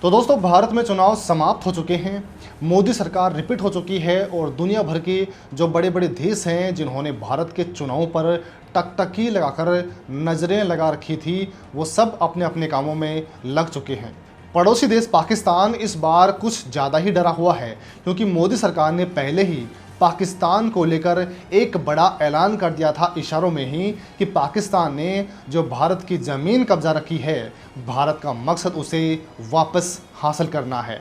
तो दोस्तों, भारत में चुनाव समाप्त हो चुके हैं। मोदी सरकार रिपीट हो चुकी है और दुनिया भर के जो बड़े बड़े देश हैं जिन्होंने भारत के चुनावों पर टकटकी लगाकर नज़रें लगा रखी थी, वो सब अपने अपने कामों में लग चुके हैं। पड़ोसी देश पाकिस्तान इस बार कुछ ज़्यादा ही डरा हुआ है, क्योंकि मोदी सरकार ने पहले ही पाकिस्तान को लेकर एक बड़ा ऐलान कर दिया था इशारों में ही कि पाकिस्तान ने जो भारत की ज़मीन कब्जा रखी है, भारत का मकसद उसे वापस हासिल करना है।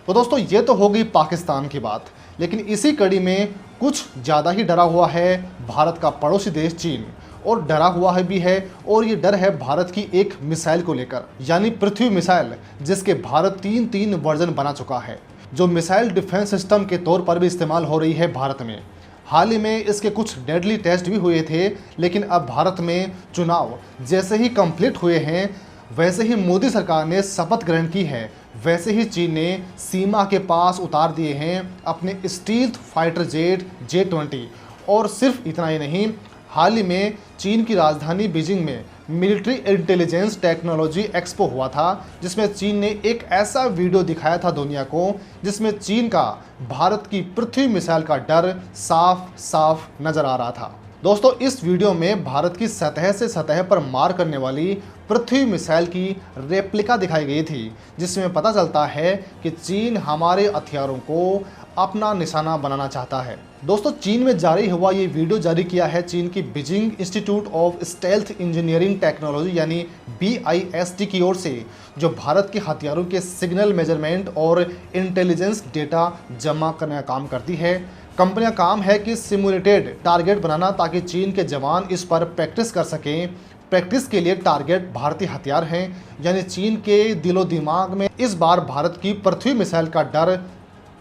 तो दोस्तों, ये तो हो गई पाकिस्तान की बात, लेकिन इसी कड़ी में कुछ ज़्यादा ही डरा हुआ है भारत का पड़ोसी देश चीन। और डरा हुआ है भी है, और ये डर है भारत की एक मिसाइल को लेकर, यानी पृथ्वी मिसाइल, जिसके भारत तीन वर्जन बना चुका है, जो मिसाइल डिफेंस सिस्टम के तौर पर भी इस्तेमाल हो रही है भारत में। हाल ही में इसके कुछ डेडली टेस्ट भी हुए थे, लेकिन अब भारत में चुनाव जैसे ही कंप्लीट हुए हैं, वैसे ही मोदी सरकार ने शपथ ग्रहण की है, वैसे ही चीन ने सीमा के पास उतार दिए हैं अपने स्टील्थ फाइटर जेट J-20। और सिर्फ इतना ही नहीं, हाल ही में चीन की राजधानी बीजिंग में मिलिट्री इंटेलिजेंस टेक्नोलॉजी एक्सपो हुआ था, जिसमें चीन ने एक ऐसा वीडियो दिखाया था दुनिया को, जिसमें चीन का भारत की पृथ्वी मिसाइल का डर साफ साफ नजर आ रहा था। दोस्तों, इस वीडियो में भारत की सतह से सतह पर मार करने वाली पृथ्वी मिसाइल की रेप्लिका दिखाई गई थी, जिसमें पता चलता है कि चीन हमारे हथियारों को अपना निशाना बनाना चाहता है। दोस्तों, चीन में जारी हुआ ये वीडियो जारी किया है चीन की Beijing institute of stealth engineering technology यानी BIST की ओर से, जो भारत के हथियारों के सिग्नल मेजरमेंट और इंटेलिजेंस डेटा जमा करने का काम करती है। कंपनी का काम है कि सिमुलेटेड टारगेट बनाना, ताकि चीन के जवान इस पर प्रैक्टिस कर सकें। प्रैक्टिस के लिए टारगेट भारतीय हथियार हैं, यानी चीन के दिलो दिमाग में इस बार भारत की पृथ्वी मिसाइल का डर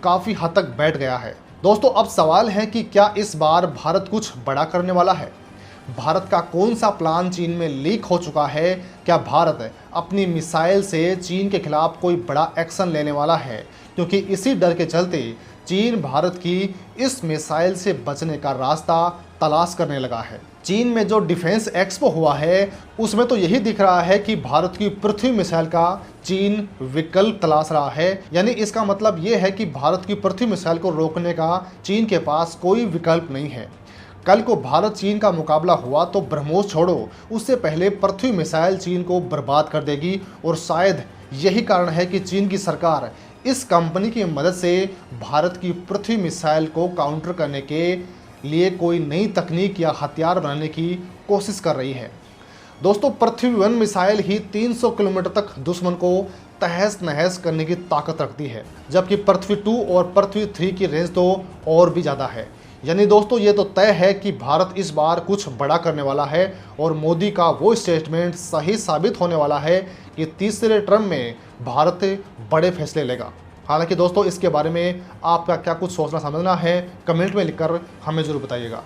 काफ़ी हद तक बैठ गया है। दोस्तों, अब सवाल है कि क्या इस बार भारत कुछ बड़ा करने वाला है? भारत का कौन सा प्लान चीन में लीक हो चुका है? क्या भारत अपनी मिसाइल से चीन के खिलाफ कोई बड़ा एक्शन लेने वाला है? क्योंकि इसी डर के चलते चीन भारत की इस मिसाइल से बचने का रास्ता तलाश करने लगा है। चीन में जो डिफेंस एक्सपो हुआ है, उसमें तो यही दिख रहा है कि भारत की पृथ्वी मिसाइल का चीन विकल्प तलाश रहा है। यानी इसका मतलब ये है कि भारत की पृथ्वी मिसाइल को रोकने का चीन के पास कोई विकल्प नहीं है। कल को भारत चीन का मुकाबला हुआ तो ब्रह्मोस छोड़ो, उससे पहले पृथ्वी मिसाइल चीन को बर्बाद कर देगी। और शायद यही कारण है कि चीन की सरकार इस कंपनी की मदद से भारत की पृथ्वी मिसाइल को काउंटर करने के लिए कोई नई तकनीक या हथियार बनाने की कोशिश कर रही है। दोस्तों, पृथ्वी 1 मिसाइल ही 300 किलोमीटर तक दुश्मन को तहस नहस करने की ताकत रखती है, जबकि पृथ्वी 2 और पृथ्वी 3 की रेंज तो और भी ज़्यादा है। यानी दोस्तों, ये तो तय है कि भारत इस बार कुछ बड़ा करने वाला है, और मोदी का वो स्टेटमेंट सही साबित होने वाला है कि तीसरे टर्म में भारत बड़े फैसले लेगा। हालांकि दोस्तों, इसके बारे में आपका क्या कुछ सोचना समझना है, कमेंट में लिखकर हमें ज़रूर बताइएगा।